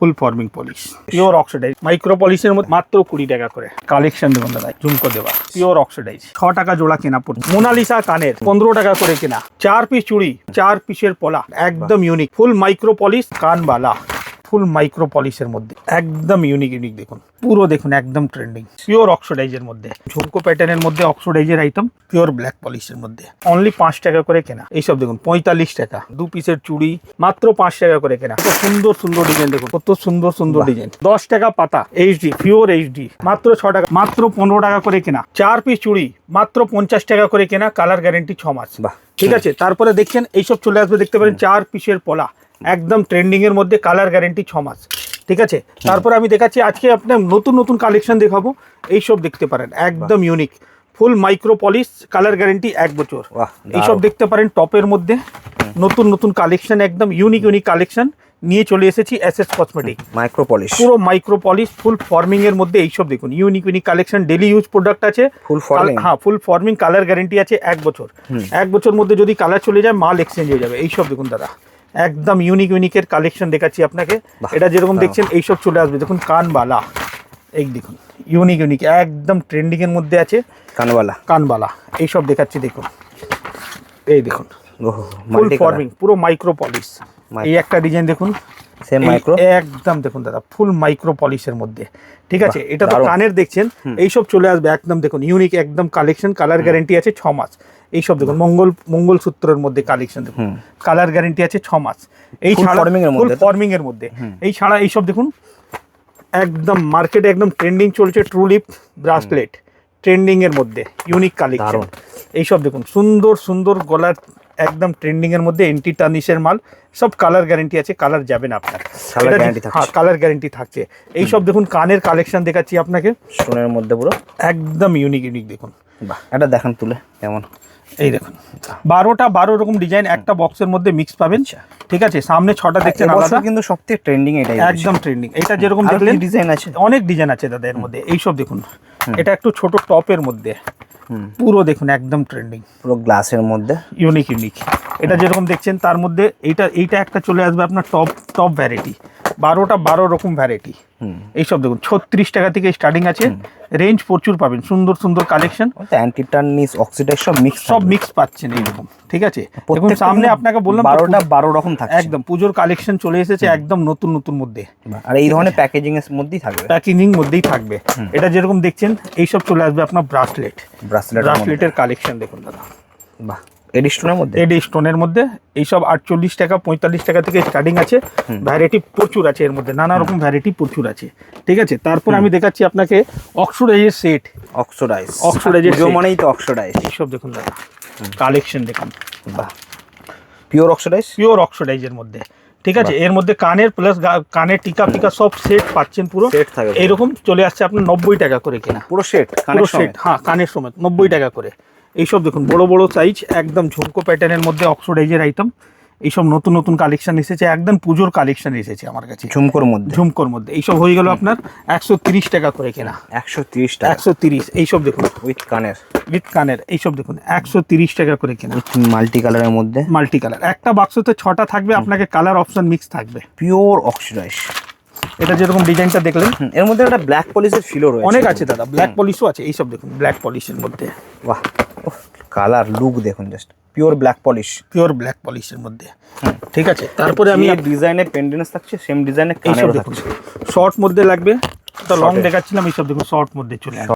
ফুল forming polish, pure oxidize, micro পলিশের মধ্যে মাত্র 20 টাকা করে। কালেকশন দেখুন দাদা, ঝুমকো দেওয়া, পিওর অক্সিডাইজ, 6 টাকা জোড়া কেনা পড়ছে। মোনালিসা কানের 15 টাকা করে কেনা, 4 পিস চুড়ি, 4 পিসের পলা, একদম ইউনিক, ফুল মাইক্রো পলিশ কানবালা, ফুল মাইক্রো পলিশের মধ্যে একদম ইউনিক দেখুন, পুরো দেখুন একদম ট্রেন্ডিং, পিওর অক্সিডাইজের মধ্যে, ঝুমকো প্যাটার্নের মধ্যে অক্সিডাইজের আইটেম, পিওর ব্ল্যাক পলিশের মধ্যে, অনলি 5 টাকা করে কেনা। এইসব দেখুন 45 টাকা, 2 পিসের চুড়ি মাত্র 5 টাকা করে কেনা। কত সুন্দর সুন্দর ডিজাইন দেখুন, কত সুন্দর সুন্দর ডিজাইন। 10 টাকা পাতা, এইচডি, পিওর এইচডি, মাত্র 6 টাকা, মাত্র 15 টাকা করে কেনা। 4 পিস চুড়ি মাত্র 50 টাকা করে কেনা, কালার গ্যারেন্টি 6 মাস। ঠিক আছে, তারপরে দেখছেন এইসব চলে আসবে, দেখতে পারেন 4 পিসের পলা, একদম ট্রেন্ডিং এর মধ্যে, কালার গ্যারেন্টি 6 মাস। ঠিক আছে, তারপর আমি দেখাচ্ছি আজকে আপনার নতুন নতুন কালেকশন দেখাবো। এইসব দেখতে পারেন একদম ইউনিক, ফুল মাইক্রো পলিশ, কালার গ্যারেন্টি 1 বছর। এইসব দেখতে পারেন টপের মধ্যে নতুন নতুন কালেকশন, একদম ইউনিক ইউনিক কালেকশন নিয়ে চলে এসেছি এসএস কসমেটিক। মাইক্রো পলিশ, পুরো মাইক্রো পলিশ, ফুল ফর্মিং এর মধ্যে। এইসব দেখুন unique unique collection, daily use product আছে, ফুল ফর্মিং। হ্যাঁ, ফুল ফর্মিং, কালার গ্যারেন্টি আছে 1 বছর। 1 বছর মধ্যে যদি কালার চলে যায় মাল এক্সচেঞ্জ হয়ে যাবে। এইসব দেখুন দাদা, একদম ইউনিক ইউনিকের কালেকশন দেখাচ্ছি আপনাকে। এটা যেরকম দেখছেন এইসব চলে আসবে, দেখুন কানবালা, এই দেখুন ইউনিক ইউনিক, একদম ট্রেন্ডিং এর মধ্যে আছে কানবালা, কানবালা এইসব দেখাচ্ছি দেখুন। এই দেখুন ফুল ফর্মিং, পুরো মাইক্রো পলিশ। এই একটা ডিজাইন দেখুন, সেম মাইক্রো, একদম দেখুন দাদা, ফুল মাইক্রো পলিশের মধ্যে। ঠিক আছে, এটা তো কানের দেখছেন, এইসব চলে আসবে একদম দেখুন ইউনিক একদম কালেকশন, কালার গ্যারেন্টি আছে 6 মাস। এইসব দেখুন মঙ্গলসূত্রের মধ্যে কালেকশন দেখুন, কালার গ্যারেন্টি আছে 6 মাস। এই ছাড়া ফুল ফর্মিং এর মধ্যে, এই ছাড়া এইসব দেখুন একদম মার্কেটে একদম ট্রেন্ডিং চলছে, ট্রুলিপ ব্রাসলেট, ট্রেন্ডিং এর মধ্যে ইউনিক কালেকশন। এইসব দেখুন সুন্দর সুন্দর গলার, একদম ট্রেন্ডিং এর মধ্যে, এন্টি টার্নিশের মাল, সব কালার গ্যারেন্টি আছে, কালার যাবে না আপনার, কালার গ্যারেন্টি থাকছে। এইসব দেখুন কানের কালেকশন দেখাচ্ছি আপনাকে, স্টোনের মধ্যে পুরো একদম ইউনিক ইউনিক দেখুন। বাহ, এটা দেখেন তুলে কেমন, এই দেখুন 12 রকম ডিজাইন একটা বক্সের মধ্যে মিক্স পাবেন। ঠিক আছে, সামনে 6টা দেখছেন আলাদা, কিন্তু সবথেকে ট্রেন্ডিং এটাই, একদম ট্রেন্ডিং। এটা যেরকম দেখলেন ডিজাইন আছে, অনেক ডিজাইন আছে দাদা এর মধ্যে। এইসব দেখুন, এটা একটু ছোট টপের মধ্যে, পুরো দেখুন একদম ট্রেন্ডিং, পুরো গ্লাসের মধ্যে, ইউনিক ইউনিক। এটা যেরকম দেখছেন তার মধ্যে এইটা একটা চলে আসবে আপনার টপ ভ্যারাইটি, 12 রকম ভ্যারাইটি। এইসব দেখুন 36 টাকা থেকে স্টার্টিং আছে, রেঞ্জ প্রচুর পাবেন, সুন্দর সুন্দর কালেকশন, অ্যান্টি টার্নিশ, অক্সিডাইজ সব মিক্স পাচ্ছেন। এইরকম ঠিক আছে, দেখুন সামনে আপনাকে বললাম 12 রকম থাকে, একদম পুজোর কালেকশন চলে এসেছে, একদম নতুন নতুন মধ্যে। আর এই ধরনের প্যাকেজিং এর মধ্যেই থাকবে, থাকবে। এটা যেরকম দেখছেন এইসব চলে আসবে আপনার ব্রাসলেটের কালেকশন দেখুন দাদা। বাহ, এডি স্টোনের মধ্যে এইসব 48 টাকা 45 টাকা থেকে স্টার্টিং আছে, ভ্যারাইটি প্রচুর আছে এর মধ্যে, নানা রকম ভ্যারাইটি প্রচুর আছে। ঠিক আছে, তারপর আমি দেখাচ্ছি আপনাকে অক্সিডাইজের সেট, অক্সিডাইজের মানেই তো অক্সিডাইজ। এইসব দেখুন দাদা কালেকশন দেখুন, বাহ, পিওর অক্সিডাইজের মধ্যে। ঠিক আছে, এর মধ্যে কানের প্লাস কানের টিকা ফিকা সব সেট পাচ্ছেন, পুরো এরকম চলে আসছে আপনার 90 টাকা করে কেনা, পুরো সেট, হ্যাঁ কানের সমেত 90 টাকা করে। এইসব দেখুন বড় বড় সাইজ, একদম ঝুমকো প্যাটার্নের মধ্যে অক্সিডাইজের আইটেম। এইসব নতুন নতুন কালেকশন এসেছে, একদম পুজোর কালেকশন এসেছে আমার কাছে, ঝুমকোর মধ্যে। এইসব হয়ে গেল আপনার 130 টাকা করে কেনা, 130। এইসব দেখুন উইথ কানের, এইসব দেখুন 130 টাকা করে কেনা, মাল্টি কালারের মধ্যে, মাল্টি কালার। একটা বাক্সতে 6টা থাকবে, আপনাকে কালার অপশন মিক্স থাকবে, পিওর অক্সিডাইজ। এটা যেরকম ডিজাইনটা দেখলেন, এর মধ্যে একটা ব্ল্যাক পলিশের ফিলও রয়েছে, অনেক আছে দাদা, ব্ল্যাক পলিশও আছে। এইসব দেখুন ব্ল্যাক পলিশের মধ্যে, বাহ, কালার লুক দেখুন, জাস্ট পিওর ব্ল্যাক পলিশের মধ্যে। ঠিক আছে, তারপরে আমি ডিজাইনের পেন্ডেন্স থাকছে, সেম ডিজাইনের শর্ট মধ্যে লাগবে, তো লং দেখাচ্ছিলাম, এইসব দেখুন শর্ট মধ্যে চলে আসবে।